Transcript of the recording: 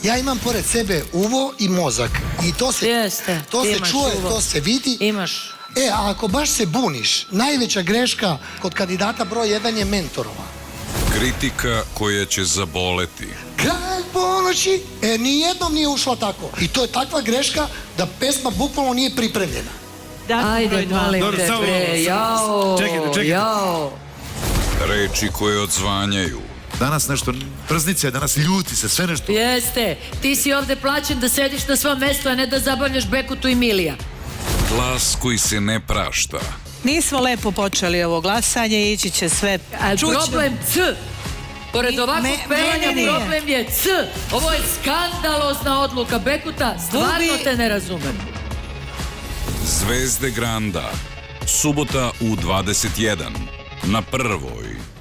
Ja imam pored sebe uvo i mozak. I to se čuje, to se vidi. Imaš. A ako baš se buniš, najveća greška kod kandidata broj 1 je mentorova. Kritika koja će zaboleti. Kralj ponoći, nijednom nije ušla tako. I to je takva greška da pesma bukvalno nije pripremljena. Ajde, molim te, bre, jao. Reči koje odzvanjaju. Danas nešto prznice, danas ljuti se, sve nešto. Jeste, ti si ovde plaćen da sediš na svom mestu, a ne da zabavljaš Bekutu i Milija. Glas koji se ne prašta. Nismo lepo počeli ovo glasanje, ići će sve. Problem C. Pored ovakvog pevanja problem je C. Ovo je skandalozna odluka Bekuta, stvarno te ne razumem. Zvezde Granda. Subota u 21. Na Prvoj.